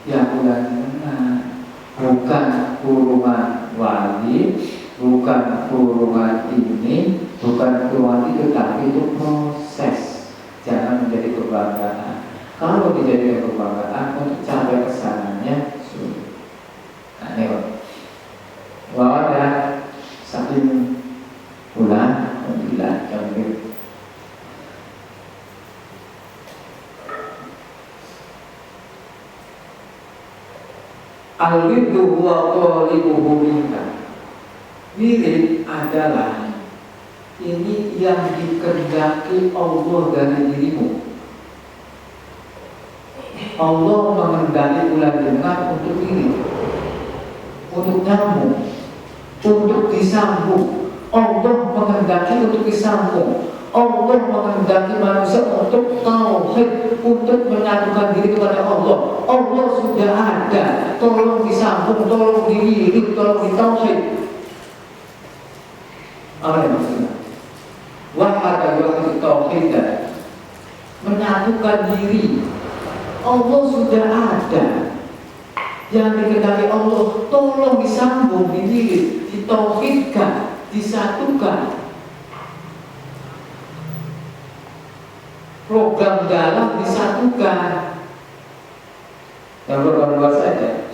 Ya bulan tengah, bukan kurungan wali, bukan kurungan ini, bukan kurungan itu, tapi itu proses. Jangan menjadi kebanggaan. Kalau menjadi kebanggaan untuk capai kesananya sulit. Nah ini kok. Bahwa ada saking bulan, alhamdulillah, jam al-widdu huwa qalibuhu minka. Wirid adalah ini yang dikehendaki Allah dari dirimu. Allah mengendaki ulang dengan untuk wirid, untuk nyambung, untuk disambung. Allah mengendaki untuk disambung. Allah mengendaki manusia untuk tauhid, untuk menyatukan diri kepada Allah. Allah sudah ada, tolong disambung, tolong diwirid, tolong ditauhid. Apa yang maksudnya? Wahada yuhid tauhid, menyatukan diri. Allah sudah ada. Yang dikehendaki Allah, tolong disambung, diwirid, ditauhidkan, disatukan. Program dalam disatukan. Yang program luar saja.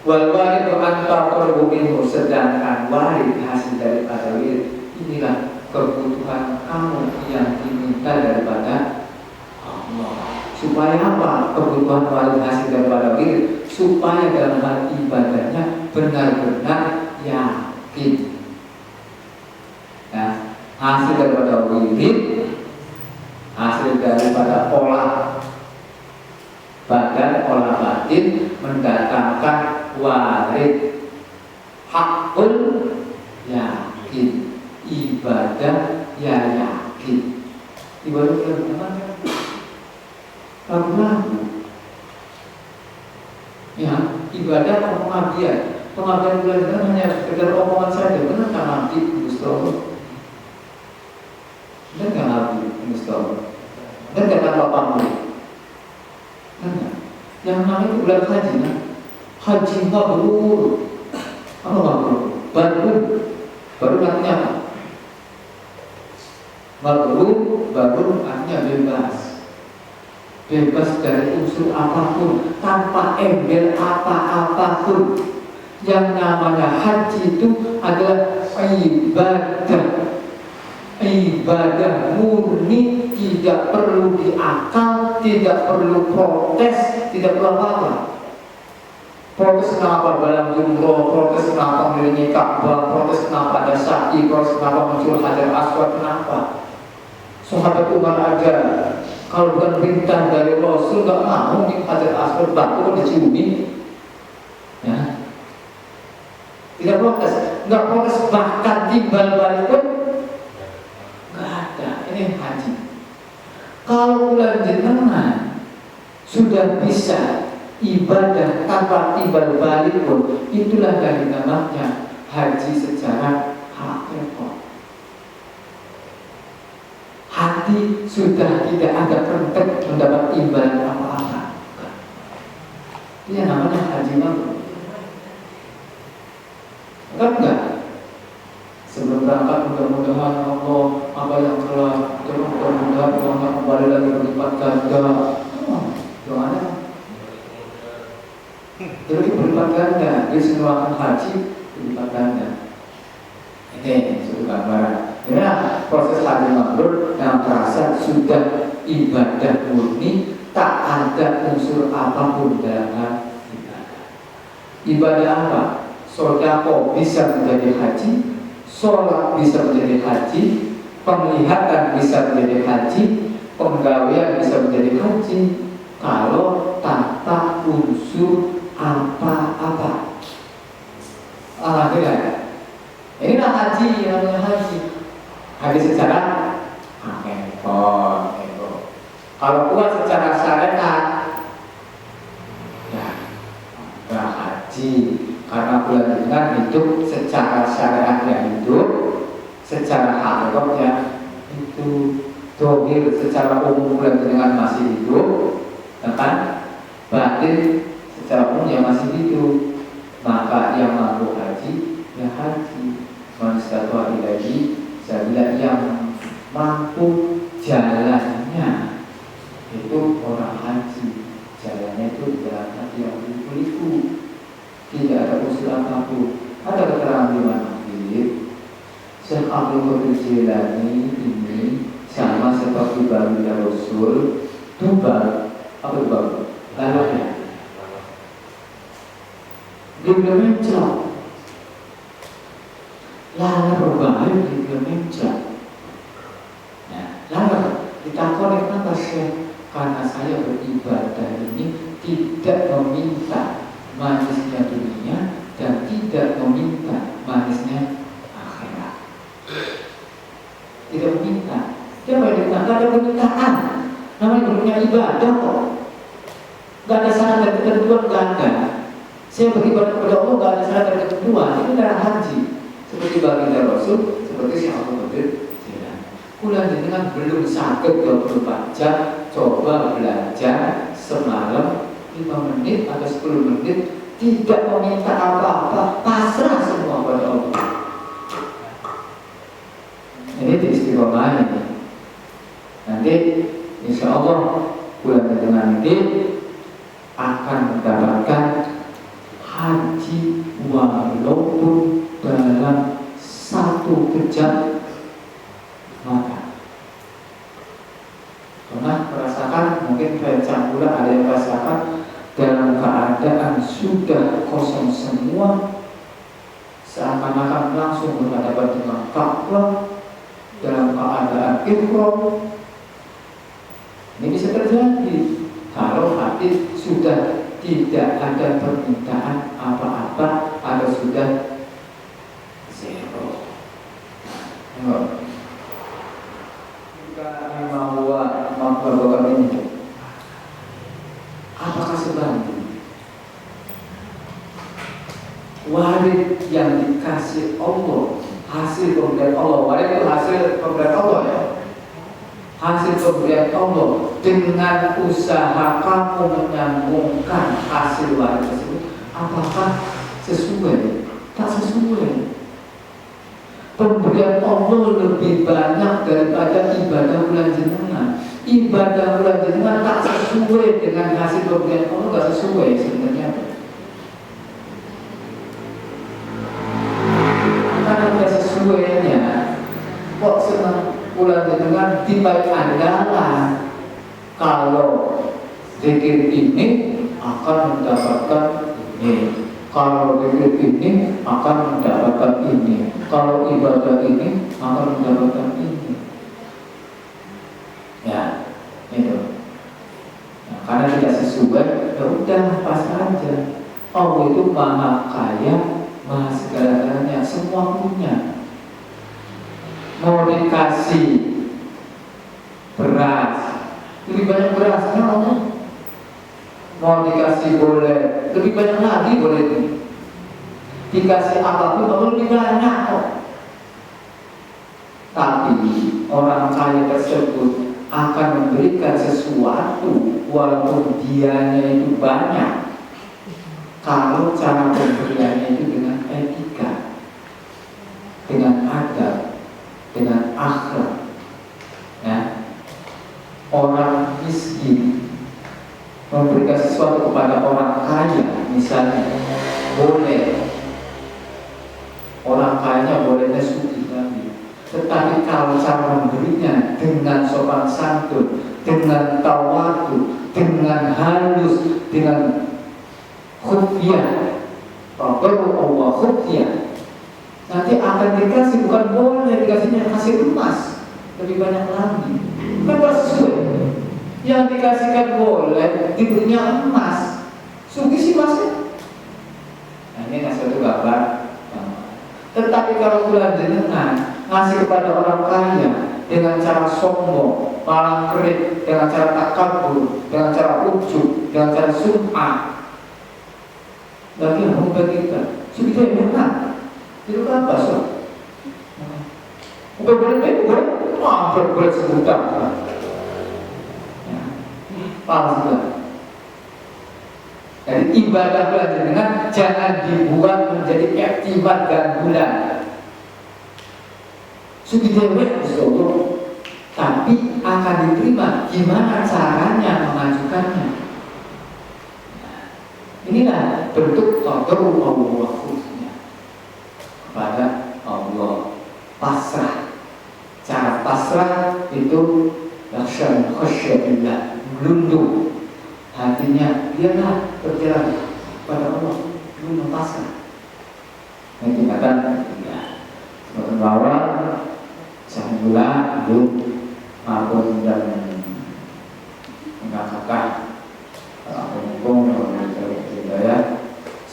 Wal warid antar korbuminmu, sedangkan warid hasil daripada wirid inilah kebutuhan kamu yang diminta daripada Allah. Supaya apa? Kebutuhan warid hasil daripada wirid, supaya dalam hal ibadahnya benar-benar yakin. Nah, hasil daripada wirid, hasil daripada olah badan, olah batin, mendatangkan warid hakul yakin, ibadah ya yakin. Ibadah yang mana? Ragu-ragu. Ya, ibadah pengabdian. Pengabdian bulan itu hanya sekedar omongan saja. Benar kan abdi Gusti? Dan gak nabi Mustafa, dan gak apa murid. Yang namanya itu bulan haji, nah? Haji mabrur. Apa mabrur? Baru artinya apa? Mabrur, baru artinya bebas. Bebas dari unsur apapun, tanpa embel apa-apapun. Yang namanya haji itu adalah ibadah. Ibadah murni, tidak perlu diakal, tidak perlu protes, tidak perlu apa-apa. Protes kenapa dalam jumroh, protes kenapa melindungi Ka'bah, protes kenapa ada sa'i, protes kenapa muncul Hajar Aswad, kenapa? Sahabat Umar aja, kalau bukan perintah dari Rasul nggak mau di Hajar Aswad, batu kan diciumi, ya. Tidak protes, nggak protes, bahkan timbal balik pun ini haji. Kalau bulan jenengan sudah bisa ibadah tanpa timbal balik pun, itulah dari namanya haji secara hakikat. Hati sudah tidak ada rentet mendapat imbalan apa-apa. Ini namanya haji mabrur. Kan enggak? Sebelum berangkat mudah-mudahan Allah apa yang telah mudah-mudahan Allah kembali lagi berlipat ganda. Doanya jadi berlipat ganda, dia senuakan haji berlipat ganda. Ini suatu gambaran. Ya, proses haji mabrur yang terasa sudah ibadah murni, tak ada unsur apapun dalam ibadah. Ibadah apa? Sedekah bisa menjadi haji, sholat bisa menjadi haji, penglihatan bisa menjadi haji, penggawean bisa menjadi haji, kalau tanpa unsur apa-apa. Alhamdulillah. Inilah haji, yang namanya haji. Haji secara hakikat. Kalau kuat secara syariat, ya, haji. Karena bulan dengan hidup secara syariat yang hidup, secara hakikatnya itu dohir secara umum bulan dengan masih hidup, kan? Batin secara umum yang masih hidup, maka yang mampu haji ya haji. Manusia tua ilahi, saya bilang yang mampu jalannya itu orang haji. Jalannya itu jalan hati yang liku-liku, tidak ada usul apapun. Ada keterangan di mana? Syekh Abdul Qadir Jilani ini sama seperti barunya Rasul, tubal apa itu baru? Lalunya menclok. Lalu berbahaya menclok. Nah, lalu kita kenapa sih? Karena saya beribadah ini tidak meminta manisnya dunia dan tidak meminta manisnya akhirat. Tidak meminta. Dia tidak ada permintaan. Namanya dunia ibadah kok. Gak ada syarat dan ketentuan, gak ada. Saya beribadah kepada Allah gak ada syarat dan ketentuan. Ini adalah haji. Seperti baginda Rasul, seperti Syekh Abu Bakar Jilani. Kula jenengan belum sakit 24 jam, coba belajar semalam 5 menit atau 10 menit, tidak meminta apa-apa, pasrah semua pada Allah. Ini istiqomah ini. Nanti insya Allah bulan dengan ini akan mendapatkan haji walaupun dalam 1 kejap mata. Pernah merasakan, mungkin kayak pula ada yang merasakan dalam keadaan sudah kosong semua, seakan-akan langsung berhadapan dengan Ka'bah dalam keadaan ihram. Ini bisa terjadi kalau hati sudah tidak ada permintaan apa-apa atau sudah zero. Jika memang bahwa ini, apakah sebanding warid yang dikasih Allah, hasil pemberian Allah? Warid itu hasil pemberian Allah ya. Hasil pemberian Allah dengan usaha kamu menyambungkan hasil waris tersebut, apakah sesuai? Tak sesuai. Pemberian Allah lebih banyak daripada ibadah bulan jenengan. Ibadah bulan jenengan tak sesuai dengan hasil pemberian Allah, tak sesuai sebenarnya. Karena tidak sesuainya, kok senang bulan jenengan tiba andalan. Kalau zikir ini akan mendapatkan ini, kalau zikir ini akan mendapatkan ini, kalau ibadah ini akan mendapatkan ini. Ya, itu. Nah, karena tidak sesuai, ya udah pas aja. Allah itu maha kaya, maha segala-galanya, semua punya. Mau dikasih beras, lebih banyak berasnya Allah. Mau dikasih boleh, lebih banyak lagi boleh. Dikasih apapun Allah lebih banyak kok. Tapi orang kaya tersebut akan memberikan sesuatu walaupun dianya itu banyak, kalau cara pemberiannya itu dengan etika, dengan adab, dengan akhlak. Ya. Orang miskin memberikan sesuatu kepada orang kaya, misalnya boleh, orang kaya bolehnya sugih lagi. Tetapi kalau cara memberinya dengan sopan santun, dengan tawadu, dengan halus, dengan khufiyah, Rabbul Allah khufiyah, nanti akan dikasih, bukan boleh dikasihnya, kasih emas lebih banyak lagi. Kan gak sesuai. Yang dikasihkan boleh, diberinya emas, sugih sih masih. Nah, ini satu gambar. Tetapi kalau bulan jenengan ngasih kepada orang kaya dengan cara sombong, malang kerik, dengan cara takabur, dengan cara ujub, dengan cara sum'ah, lagi yang bagi kita, kita yang menang. Itu apa so? Boleh, boleh sebutan. Palsu. Jadi ibadah bulan jenengan jangan dibuat menjadi iktimat dan bulan. Sudah dewek Rasulullah, tapi akan diterima. Gimana caranya mengajukannya? Inilah bentuk tadarrur Allah kepada Allah, pasrah. Cara pasrah itu yakhsha khasyatillah, melunduk hatinya, biarlah berjalan pada Allah. itu nuntaskan. Ini tingkatan ketiga. Bahwa sahula hidup maupun dan mengatakan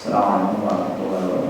Assalamualaikum warahmatullahi wabarakatuh.